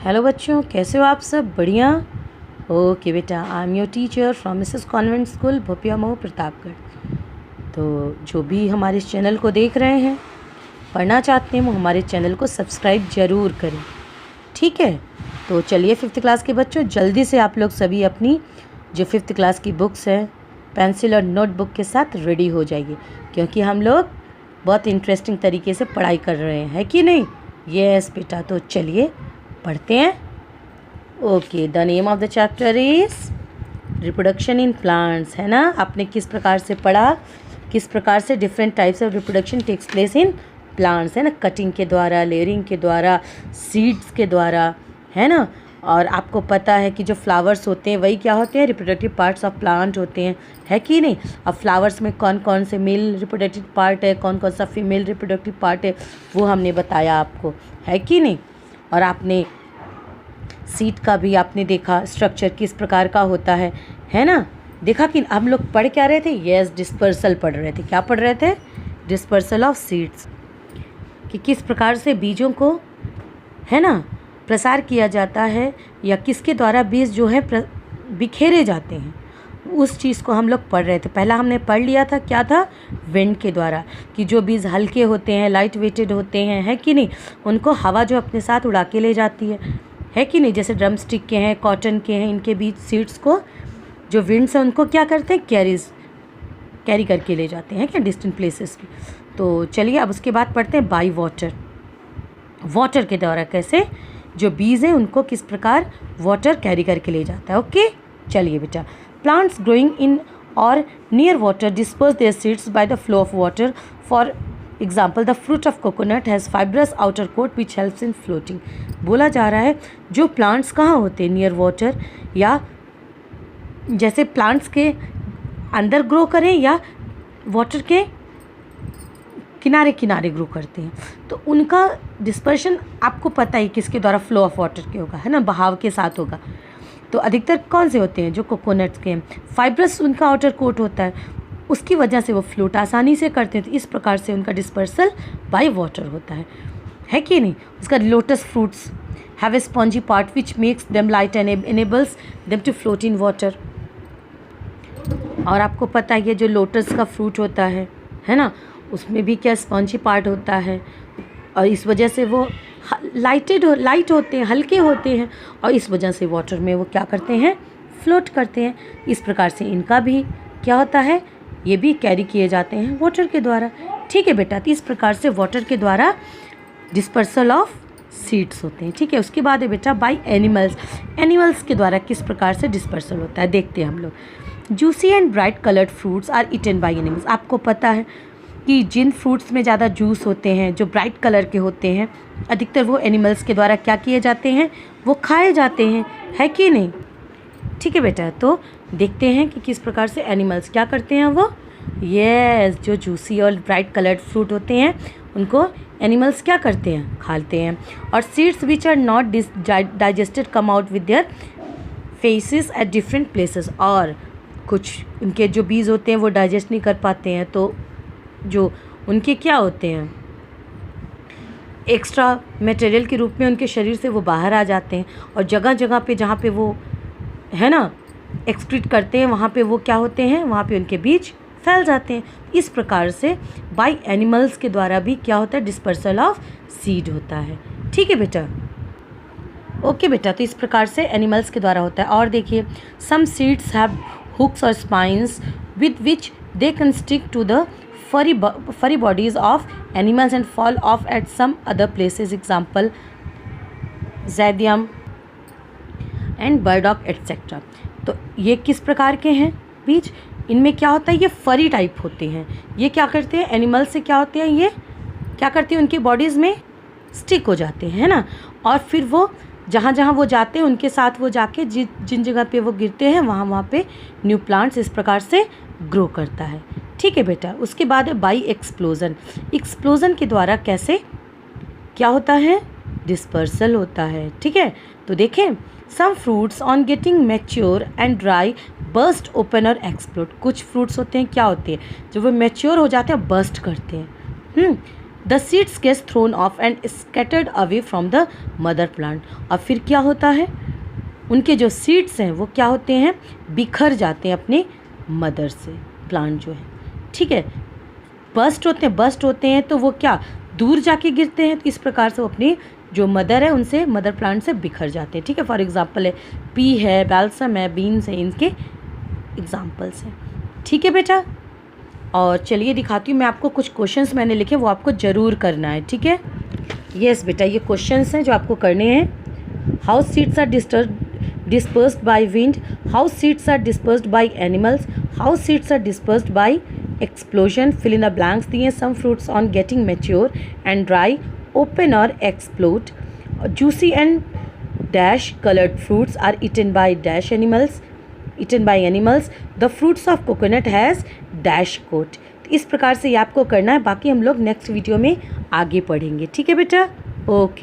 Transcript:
Hello बच्चों, कैसे हो आप सब? बढ़िया। ओके बेटा, I am your teacher from Mrs convent school Bhopia Mau Pratapgarh. तो जो भी हमारे इस चैनल को देख रहे हैं, पढ़ना चाहते हैं, वो हमारे चैनल को सब्सक्राइब ज़रूर करें, ठीक है। तो चलिए 5th क्लास के बच्चों, जल्दी से आप लोग सभी अपनी जो 5th क्लास की बुक्स हैं, पेंसिल और नोटबुक के साथ रेडी हो जाइए, क्योंकि हम लोग बहुत इंटरेस्टिंग तरीके से पढ़ाई कर रहे हैं, है कि नहीं? यस बेटा, तो चलिए पढ़ते हैं। Okay, the name of the chapter is reproduction in plants, है ना। आपने किस प्रकार से पढ़ा, किस प्रकार से different types of reproduction takes place in plants, है ना। कटिंग के द्वारा, लेयरिंग के द्वारा, सीड्स के द्वारा, है ना। और आपको पता है कि जो फ्लावर्स होते हैं वही क्या होते हैं, रिप्रोडक्टिव पार्ट्स ऑफ प्लांट होते हैं, है कि नहीं। अब फ्लावर्स में कौन कौन से मेल रिप्रोडक्टिव पार्ट है, कौन कौन सा फीमेल रिप्रोडक्टिव पार्ट है, वो हमने बताया आपको, है कि नहीं। और आपने सीड का भी आपने देखा स्ट्रक्चर किस प्रकार का होता है ना। देखा कि हम लोग पढ़ क्या रहे थे? यस, डिस्पर्सल पढ़ रहे थे। क्या पढ़ रहे थे? डिस्पर्सल ऑफ सीड्स, कि किस प्रकार से बीजों को, है ना, प्रसार किया जाता है, या किसके द्वारा बीज जो है बिखेरे जाते हैं, उस चीज़ को हम लोग पढ़ रहे थे। पहला हमने पढ़ लिया था, क्या था? विंड के द्वारा, कि जो बीज हल्के होते हैं, लाइट वेटेड होते हैं, है कि नहीं, उनको हवा जो अपने साथ उड़ा के ले जाती है कि नहीं। जैसे ड्रम स्टिक के हैं, कॉटन के हैं, इनके बीज सीड्स को जो विंड से उनको क्या करते हैं, कैरी करके ले जाते हैं क्या, डिस्टेंट प्लेसेस की। तो चलिए अब उसके बाद पढ़ते हैं बाई वाटर के द्वारा कैसे जो बीज हैं उनको किस प्रकार वाटर कैरी करके ले जाता है। ओके, चलिए बेटा। प्लांट्स ग्रोइंग इन और near water disperse their seeds by the flow of water. For example, the fruit of coconut has fibrous outer coat which helps in floating. बोला जा रहा है जो प्लांट्स कहाँ होते हैं, नियर वाटर, या जैसे प्लांट्स के अंदर ग्रो करें या वाटर के किनारे किनारे ग्रो करते हैं, तो उनका डिस्पर्शन आपको पता ही किसके द्वारा, फ्लो ऑफ वाटर के होगा, है ना, बहाव के साथ होगा। तो अधिकतर कौन से होते हैं? जो कोकोनट्स के हैं, फाइब्रस उनका आउटर कोट होता है, उसकी वजह से वो फ्लोट आसानी से करते हैं। तो इस प्रकार से उनका डिस्पर्सल बाय वाटर होता है कि नहीं। उसका lotus fruits have a spongy part which makes them light and enables them to float in water. और आपको पता है ये जो लोटस का फ्रूट होता है ना, उसमें भी क्या स्पॉन्जी पार्ट होता है, और इस वजह से वो लाइट होते हैं, हल्के होते हैं, और इस वजह से वाटर में वो क्या करते हैं, फ्लोट करते हैं। इस प्रकार से इनका भी क्या होता है, ये भी कैरी किए जाते हैं वाटर के द्वारा, ठीक है बेटा। तो इस प्रकार से वाटर के द्वारा डिस्पर्सल ऑफ सीड्स होते हैं, ठीक है। उसके बाद है बेटा बाय एनिमल्स के द्वारा किस प्रकार से डिस्पर्सल होता है, देखते हैं हम लोग। Juicy and bright coloured fruits are eaten by animals. आपको पता है कि जिन फ्रूट्स में ज़्यादा जूस होते हैं, जो ब्राइट कलर के होते हैं, अधिकतर वो एनिमल्स के द्वारा क्या किए जाते हैं, वो खाए जाते हैं, है कि नहीं, ठीक है बेटा। तो देखते हैं कि किस प्रकार से एनिमल्स क्या करते हैं वो। यस, जो जूसी और ब्राइट कलर्ड फ्रूट होते हैं उनको एनिमल्स क्या करते हैं, खाते हैं। और seeds which are not digested come out with their faeces at different places. और कुछ उनके जो बीज होते हैं वो डाइजेस्ट नहीं कर पाते हैं, तो जो उनके क्या होते हैं, एक्स्ट्रा मटेरियल के रूप में उनके शरीर से वो बाहर आ जाते हैं, और जगह जगह पे जहाँ पे वो, है ना, एक्सक्रीट करते हैं, वहाँ पे वो क्या होते हैं, वहाँ पे उनके बीज फैल जाते हैं। इस प्रकार से बाय एनिमल्स के द्वारा भी क्या होता है, डिस्पर्सल ऑफ सीड होता है, ठीक है बेटा। ओके बेटा, तो इस प्रकार से एनिमल्स के द्वारा होता है। और देखिए, सम सीड्स हैव हुक्स और spines with which they can stick to the furry bodies of animals and fall off at some other places. Example, zydium and burdock etc. तो ये किस प्रकार के हैं बीज? इनमें क्या होता है, ये फरी टाइप होते हैं। ये क्या करते हैं, एनिमल से क्या होते हैं, ये क्या करते हैं, उनकी बॉडीज़ में स्टिक हो जाते हैं, है ना। और फिर वो जहाँ जहाँ वो जाते हैं उनके साथ वो जाके जिन जगह पे वो गिरते हैं वहाँ पे न्यू प्लांट्स इस प्रकार से ग्रो करता है, ठीक है बेटा। उसके बाद है बाई एक्सप्लोजन के द्वारा कैसे क्या होता है, डिस्पर्सल होता है, ठीक है। तो देखें, some fruits on getting mature and dry burst open और एक्सप्लोड। कुछ फ्रूट्स होते हैं क्या होते हैं, जब वो मैच्योर हो जाते हैं बर्स्ट करते हैं, the seeds gets thrown off and scattered away from the mother plant. और फिर क्या होता है, उनके जो सीड्स हैं वो क्या होते हैं, बिखर जाते हैं अपने मदर से, प्लांट जो है, ठीक है, बस्ट होते हैं तो वो क्या दूर जाके गिरते हैं, तो इस प्रकार से वो अपनी जो मदर है उनसे, मदर प्लांट से बिखर जाते हैं, ठीक है। फॉर एग्जांपल है पी है, बैल्सम है, बीन्स है, इनके एग्जांपल्स हैं, ठीक है बेटा। और चलिए दिखाती हूँ मैं आपको, कुछ क्वेश्चंस मैंने लिखे वो आपको ज़रूर करना है, ठीक है। यस बेटा, ये क्वेश्चंस हैं जो आपको करने हैं। How seeds are dispersed by wind, how seeds are dispersed by animals, how seeds are dispersed by explosion, fill in the blanks दिए। some fruits on getting mature and dry open or explode, juicy and dash colored fruits are eaten by animals, the fruits of coconut has dash coat। इस प्रकार से ये आपको करना है, बाकी हम लोग नेक्स्ट वीडियो में आगे पढ़ेंगे, ठीक है बेटा। ओके।